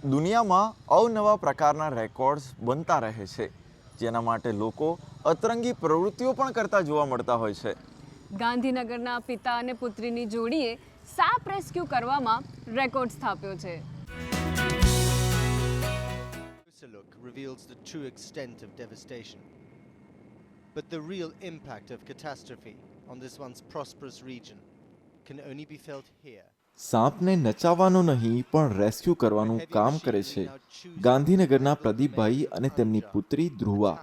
દુનિયામાં અવનવા પ્રકારના રેકોર્ડ્સ બનતા રહે છે, જેના માટે લોકો અતરંગી પ્રવૃત્તિઓ પણ કરતા જોવા મળતા હોય છે. ગાંધીનગરના પિતા અને પુત્રીની જોડીએ સાપ રેસ્ક્યુ કરવામાં રેકોર્ડ સ્થાપ્યો છે. Look reveals the true extent of devastation. But the real impact of catastrophe on this once prosperous region can only be felt here. સાપને નચાવવાનો નહીં પણ રેસ્ક્યુ કરવાનું કામ કરે છે ગાંધીનગરના પ્રદીપભાઈ અને તેમની પુત્રી ધ્રુવા.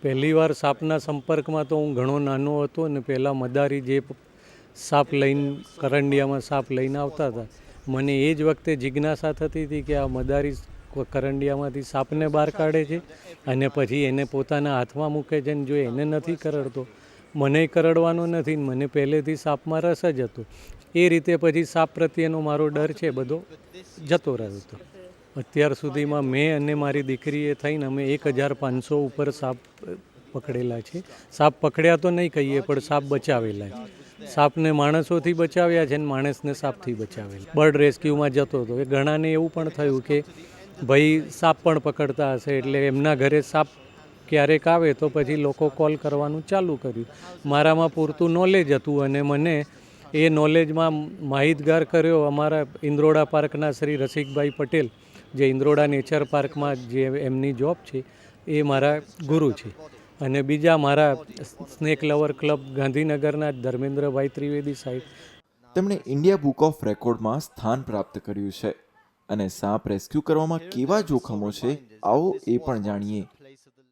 પહેલી વાર સાપના સંપર્કમાં તો હું ઘણો નાનો હતો અને પહેલાં મદારી જે સાપ લઈને કરંડિયામાં સાપ લઈને આવતા હતા, મને એ જ વખતે જિજ્ઞાસા થતી હતી કે આ મદારી કરંડિયામાંથી સાપને બહાર કાઢે છે અને પછી એને પોતાના હાથમાં મૂકે છે, અને જો એને નથી કરડતો મને કરડવાનો નથી, મને પહેલેથી સાપમાં રસ જ હતો. એ રીતે પછી સાપ પ્રત્યેનો મારો ડર છે બધો જતો રહ્યો હતો. અત્યાર સુધીમાં મેં અને મારી દીકરીએ થઈને અમે 1500 ઉપર સાપ પકડેલા છે. સાપ પકડ્યા તો નહીં કહીએ, પણ સાપ બચાવેલા છે. સાપને માણસોથી બચાવ્યા છે અને માણસને સાપથી બચાવેલા. બર્ડ રેસ્ક્યુમાં જતો હતો, એ ઘણાને એવું પણ થયું કે ભાઈ સાપ પણ પકડતા હશે, એટલે એમના ઘરે સાપ ક્યારેક આવે તો પછી લોકો કોલ કરવાનું ચાલુ કર્યું. મારામાં પૂરતું નોલેજ હતું અને મને એ નોલેજમાં માહિતગાર કર્યો અમારા ઇન્દ્રોડા પાર્કના શ્રી રસિકભાઈ પટેલ, જે ઇન્દ્રોડા નેચર પાર્કમાં જે એમની જોબ છે, એ મારા ગુરુ છે. અને બીજા મારા સ્નેક લવર ક્લબ ગાંધીનગરના ધર્મેન્દ્રભાઈ ત્રિવેદી સાહેબ. તેમણે ઇન્ડિયા બુક ઓફ રેકોર્ડમાં સ્થાન પ્રાપ્ત કર્યું છે. અને સાપ રેસ્ક્યુ કરવામાં કેવા જોખમો છે, આવો એ પણ જાણીએ.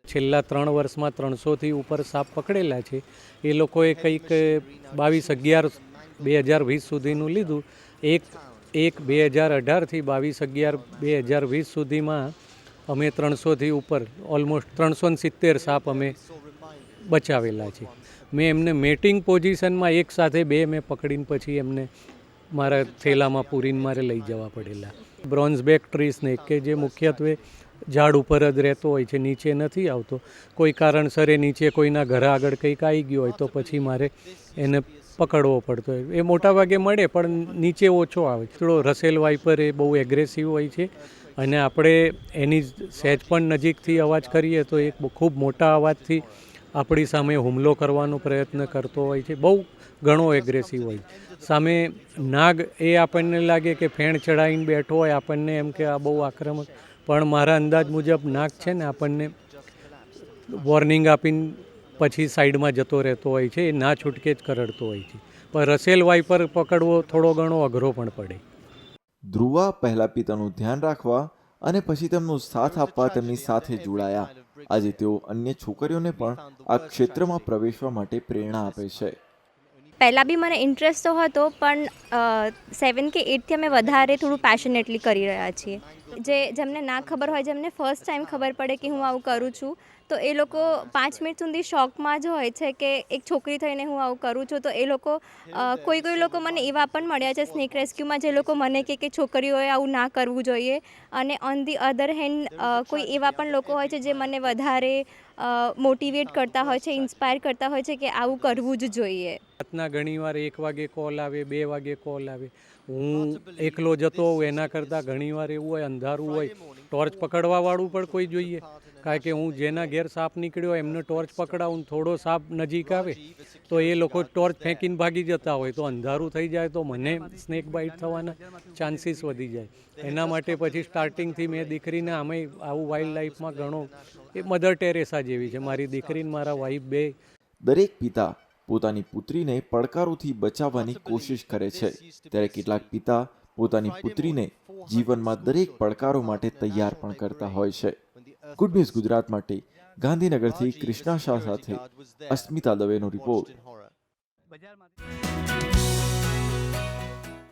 છેલ્લા 3 વર્ષમાં 300થી ઉપર સાપ પકડેલા છે. એ લોકોએ કંઈક 22/11/2020 સુધીનું લીધું. એક 2018થી 22/11/2020 સુધીમાં અમે 300થી ઉપર ઓલમોસ્ટ 370 સાપ અમે બચાવેલા છે. મેં એમને મેટિંગ પોઝિશનમાં એક સાથે 2 મેં પકડીને પછી એમને મારા થેલામાં પૂરીને મારે લઈ જવા પડેલા. બ્રોન્ઝ બેક ટ્રી સ્નેક કે જે મુખ્યત્વે ઝાડ ઉપર જ રહેતો હોય છે, નીચે નથી આવતો. કોઈ કારણસર એ નીચે કોઈના ઘર આગળ કંઈક આવી ગયું હોય તો પછી મારે એને પકડવો પડતો હોય. એ મોટાભાગે મળે પણ નીચે ઓછો આવે. થોડો રસેલ વાઇપર એ બહુ એગ્રેસિવ હોય છે અને આપણે એની સહેજ પણ નજીકથી અવાજ કરીએ તો એ ખૂબ મોટા અવાજથી આપણી સામે હુમલો કરવાનો પ્રયત્ન કરતો હોય છે. બહુ ઘણો એગ્રેસિવ હોય. સામે નાગ એ આપણને લાગે કે ફેણ ચડાવીને બેઠો હોય, આપણને એમ કે આ બહુ આક્રમક, પણ મારા અંદાજ મુજબ નાગ છે ને આપણને વોર્નિંગ આપીને પછી સાઈડમાં જતો રહેતો હોય છે. એ ના છૂટકે જ કરડતો હોય છે. પણ રસેલ વાઇપર પકડવો થોડો ઘણો અઘરો પણ પડે. ધ્રુવા પહેલા પિતાનું ધ્યાન રાખવા અને પછી તેમનો સાથ આપવા તેમની સાથે જોડાયા. આજે તેઓ અન્ય છોકરીઓને પણ આ ક્ષેત્રમાં પ્રવેશવા માટે પ્રેરણા આપે છે. પહેલાં બી મને ઇન્ટરેસ્ટ તો હતો, પણ 7 કે 8થી અમે વધારે થોડું પેશનેટલી કરી રહ્યા છીએ. જેમને ના ખબર હોય, જેમને ફર્સ્ટ ટાઈમ ખબર પડે કે હું આવું કરું છું, તો એ લોકો 5 મિનિટ સુધી શોકમાં જ હોય છે કે એક છોકરી થઈને હું આવું કરું છું. તો એ લોકો કોઈ લોકો મને એવા પણ મળ્યા છે સ્નેક રેસ્ક્યુમાં, જે લોકો મને કે છોકરીઓએ આવું ના કરવું જોઈએ. અને ઓન ધી અધર હેન્ડ કોઈ એવા પણ લોકો હોય છે જે મને વધારે મોટિવેટ કરતા હોય છે, ઇન્સ્પાયર કરતા હોય છે કે આવું કરવું જ જોઈએ. રાતના ઘણીવાર 1 વાગે કોલ આવે, 2 વાગે કોલ આવે. હું એકલો જતો હોઉં એના કરતાં ઘણીવાર એવું હોય અંધારું હોય, ટોર્ચ પકડવાવાળું પણ કોઈ જોઈએ. કારણ કે હું જેના ઘેર સાપ નીકળ્યો હોય એમને ટોર્ચ પકડાવું, થોડો સાપ નજીક આવે તો એ લોકો ટોર્ચ ફેંકીને ભાગી જતા હોય, તો અંધારું થઈ જાય તો મને સ્નેક બાઇટ થવાના ચાન્સીસ વધી જાય. એના માટે પછી સ્ટાર્ટિંગથી મેં દીકરીને આમે આવું વાઇલ્ડ લાઈફમાં ઘણો એ મધર ટેરેસા જેવી છે મારી દીકરીને મારા વાઈફ બે. દરેક પિતા પોતાની પુત્રીને પડકારોથી બચાવવાની કોશિશ કરે છે, ત્યારે કેટલાક પિતા પોતાની પુત્રીને જીવનમાં દરેક પડકારો માટે તૈયાર પણ કરતા હોય છે. ગુડ ન્યૂઝ ગુજરાત માટે ગાંધીનગરથી કૃષ્ણા શાહ સાથે અસ્મિતા દવેનો રિપોર્ટ.